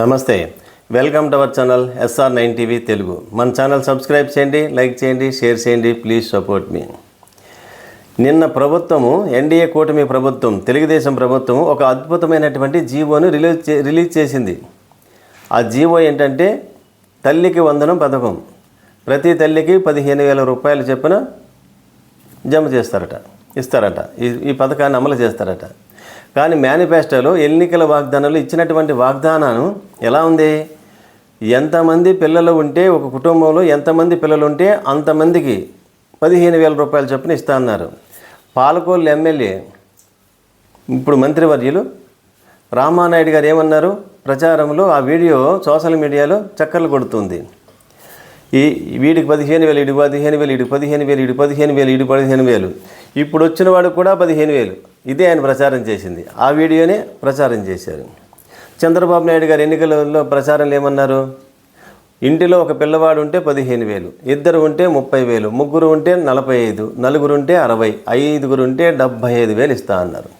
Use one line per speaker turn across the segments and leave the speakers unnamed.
నమస్తే, welcome to our channel SR9 TV Telugu. మన channel subscribe చేయండి, లైక్ చేయండి, షేర్ చేయండి. ప్లీజ్ సపోర్ట్ మీ. నిన్న ప్రభుత్వము, ఎన్డీఏ కూటమి ప్రభుత్వం, తెలుగుదేశం ప్రభుత్వం ఒక అద్భుతమైనటువంటి జీవోను రిలీజ్ చేసింది. ఆ జీవో ఏంటంటే తల్లికి వందనం పథకం. ప్రతి తల్లికి 15,000 రూపాయలు చొప్పున జమ చేస్తారట, ఇస్తారట. ఈ పథకాన్ని అమలు చేస్తారట. కానీ మేనిఫెస్టోలో ఎన్నికల వాగ్దానాలు ఇచ్చినటువంటి వాగ్దానం ఎలా ఉంది? ఎంతమంది పిల్లలు ఉంటే, ఒక కుటుంబంలో ఎంతమంది పిల్లలు ఉంటే అంతమందికి 15,000 రూపాయలు చొప్పున ఇస్తా అన్నారు. పాలకొల్లు ఎమ్మెల్యే, ఇప్పుడు మంత్రివర్యులు రామానాయుడు గారు ఏమన్నారు? ప్రచారంలో ఆ వీడియో సోషల్ మీడియాలో చక్కర్లు కొడుతుంది. వీడికి 15,000, వీడికి 15,000, వీడికి 15,000, వీడికి 15,000, వీడికి 15,000. ఇప్పుడు వచ్చిన వాడికి కూడా 15,000. ఇదే ఆయన ప్రచారం చేసింది. ఆ వీడియోనే ప్రచారం చేశారు. చంద్రబాబు నాయుడు గారు ఎన్నికలలో ప్రచారంలో ఏమన్నారు? ఇంటిలో ఒక పిల్లవాడు ఉంటే 15,000, ఇద్దరు ఉంటే 30,000, ముగ్గురు ఉంటే 45, నలుగురు ఉంటే 60, ఐదుగురు ఉంటే 75,000 ఇస్తా అన్నారు.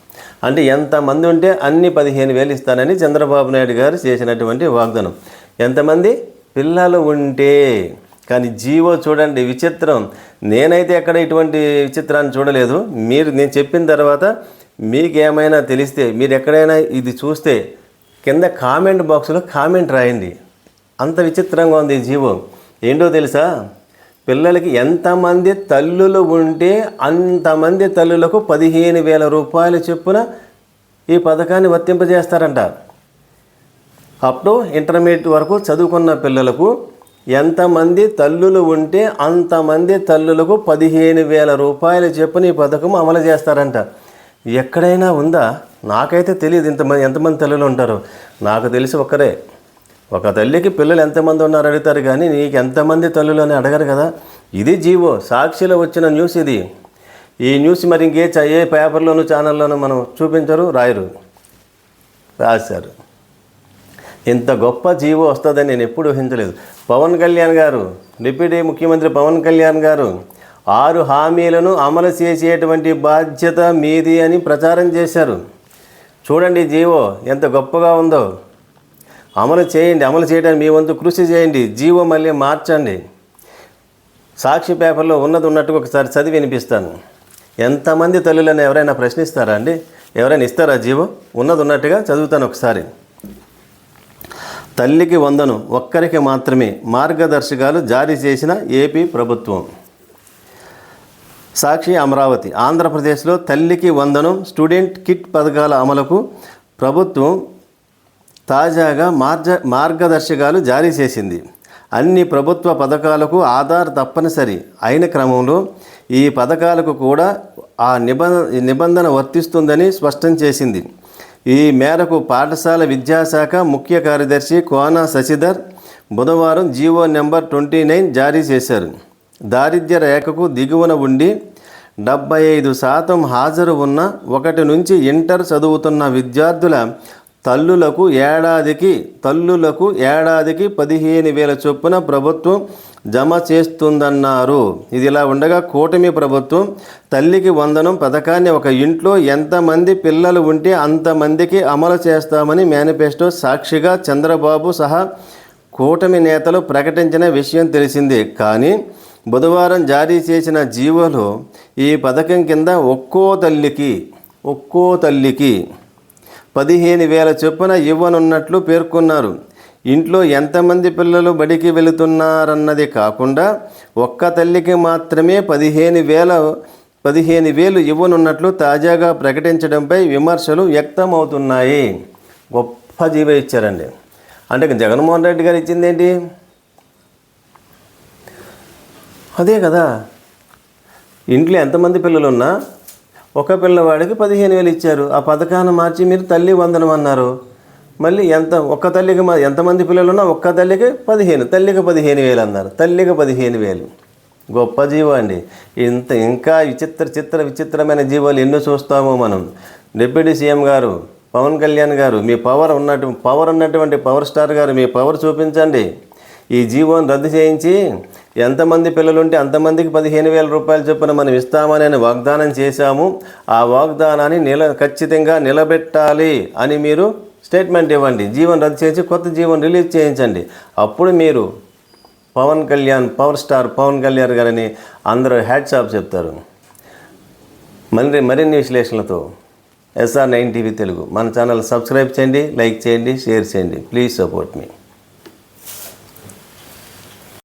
అంటే ఎంతమంది ఉంటే అన్ని 15,000 ఇస్తానని చంద్రబాబు నాయుడు గారు చేసినటువంటి వాగ్దానం. ఎంతమంది పిల్లలు ఉంటే. కానీ జీవో చూడండి, విచిత్రం. నేనైతే ఎక్కడ ఇటువంటి విచిత్రాన్ని చూడలేదు. నేను చెప్పిన తర్వాత మీకేమైనా తెలిస్తే, మీరు ఎక్కడైనా ఇది చూస్తే కింద కామెంట్ బాక్స్లో కామెంట్ రాయండి. అంత విచిత్రంగా ఉంది ఈ జీవో. ఏంటో తెలుసా? పిల్లలకి ఎంతమంది తల్లులు ఉంటే అంతమంది తల్లులకు 15,000 రూపాయలు చొప్పున ఈ పథకాన్ని వర్తింపజేస్తారంట. అప్ టు ఇంటర్మీడియట్ వరకు చదువుకున్న పిల్లలకు ఎంతమంది తల్లులు ఉంటే అంతమంది తల్లులకు 15,000 రూపాయలు చొప్పున ఈ పథకం అమలు చేస్తారంట. ఎక్కడైనా ఉందా? నాకైతే తెలియదు ఎంతమంది తల్లులు ఉంటారో. నాకు తెలిసి ఒక్కరే. ఒక తల్లికి పిల్లలు ఎంతమంది ఉన్నారు అడుగుతారు, కానీ నీకు ఎంతమంది తల్లులు అని అడగరు కదా. ఇది జీవో, సాక్షిలో వచ్చిన న్యూస్ ఇది. ఈ న్యూస్ మరి ఏ పేపర్లోనూ ఛానల్లోనూ మనం చూపించరు, రాయరు. రాశారు. ఇంత గొప్ప జీవో వస్తుందని నేను ఎప్పుడు ఊహించలేదు. పవన్ కళ్యాణ్ గారు, డిప్యూటీ ముఖ్యమంత్రి పవన్ కళ్యాణ్ గారు 6 హామీలను అమలు చేసేటువంటి బాధ్యత మీది అని ప్రచారం చేశారు. చూడండి జీవో ఎంత గొప్పగా ఉందో. అమలు చేయండి, అమలు చేయడానికి మీ వంతు కృషి చేయండి. జీవో మళ్ళీ మార్చండి. సాక్షి పేపర్లో ఉన్నట్టుగా ఒకసారి చదివి వినిపిస్తాను. ఎంతమంది తల్లులని ఎవరైనా ప్రశ్నిస్తారా అండి? ఎవరైనా ఇస్తారా జీవో? ఉన్నట్టుగా చదువుతాను ఒకసారి. తల్లికి వందనం ఒక్కరికి మాత్రమే మార్గదర్శకాలు జారీ చేసిన ఏపీ ప్రభుత్వం. సాక్షి అమరావతి. ఆంధ్రప్రదేశ్లో తల్లికి వందనం స్టూడెంట్ కిట్ పథకాల అమలుకు ప్రభుత్వం తాజాగా మార్గదర్శకాలు జారీ చేసింది. అన్ని ప్రభుత్వ పథకాలకు ఆధార్ తప్పనిసరి అయిన క్రమంలో ఈ పథకాలకు కూడా ఆ నిబంధన వర్తిస్తుందని స్పష్టం చేసింది. ఈ మేరకు పాఠశాల విద్యాశాఖ ముఖ్య కార్యదర్శి కోన శశిధర్ బుధవారం జీవో నెంబర్ 29 జారీ చేశారు. దారిద్ర్య రేఖకు దిగువన ఉండి 75% హాజరు ఉన్న 1 నుంచి ఇంటర్ చదువుతున్న విద్యార్థుల తల్లులకు ఏడాదికి 15,000 చొప్పున ప్రభుత్వం జమ చేస్తుందన్నారు. ఇది ఇలా ఉండగా కూటమి ప్రభుత్వం తల్లికి వందనం పథకాన్ని ఒక ఇంట్లో ఎంతమంది పిల్లలు ఉంటే అంతమందికి అమలు చేస్తామని మేనిఫెస్టో సాక్షిగా చంద్రబాబు సహా కూటమి నేతలు ప్రకటించిన విషయం తెలిసిందే. కానీ బుధవారం జారీ చేసిన జీవోలో ఈ పథకం కింద ఒక్కో తల్లికి 15,000 చొప్పున ఇవ్వనున్నట్లు పేర్కొన్నారు. ఇంట్లో ఎంతమంది పిల్లలు బడికి వెళుతున్నారన్నది కాకుండా ఒక్క తల్లికి మాత్రమే 15,000 ఇవ్వనున్నట్లు తాజాగా ప్రకటించడంపై విమర్శలు వ్యక్తమవుతున్నాయి. గొప్ప జీవో ఇచ్చారండి. అంటే జగన్మోహన్ రెడ్డి గారు ఇచ్చింది ఏంటి? అదే కదా. ఇంట్లో ఎంతమంది పిల్లలున్నా ఒక పిల్లవాడికి 15,000 ఇచ్చారు. ఆ పథకాన్ని మార్చి మీరు తల్లి వందనం అన్నారు. మళ్ళీ ఒక్క తల్లికి ఎంతమంది పిల్లలు ఉన్నా ఒక్క తల్లికి 15, తల్లికి 15,000 అన్నారు. తల్లికి 15,000. గొప్ప జీవో అండి. ఇంకా విచిత్రమైన జీవోలు ఎన్నో చూస్తామో మనం. డిప్యూటీ సీఎం గారు పవన్ కళ్యాణ్ గారు, మీ పవర్ ఉన్నటువంటి పవర్ స్టార్ గారు, మీ పవర్ చూపించండి. ఈ జీవోని రద్దు చేయించి ఎంతమంది పిల్లలు ఉంటే అంతమందికి 15,000 రూపాయలు చొప్పున మనం ఇస్తామని వాగ్దానం చేశాము. ఆ వాగ్దానాన్ని ఖచ్చితంగా నిలబెట్టాలి అని మీరు స్టేట్మెంట్ ఇవ్వండి, జీవన్ రద్దు చేసి కొత్త జీవన్ రిలీజ్ చేయించండి. అప్పుడు మీరు పవన్ కళ్యాణ్, పవర్ స్టార్ పవన్ కళ్యాణ్ గారని అందరూ హ్యాట్స్ ఆఫ్ చెప్తారు. మరిన్ని విశ్లేషణలతో SR9 టీవీ తెలుగు మన ఛానల్ సబ్స్క్రైబ్ చేయండి, లైక్ చేయండి, షేర్ చేయండి. Please support me.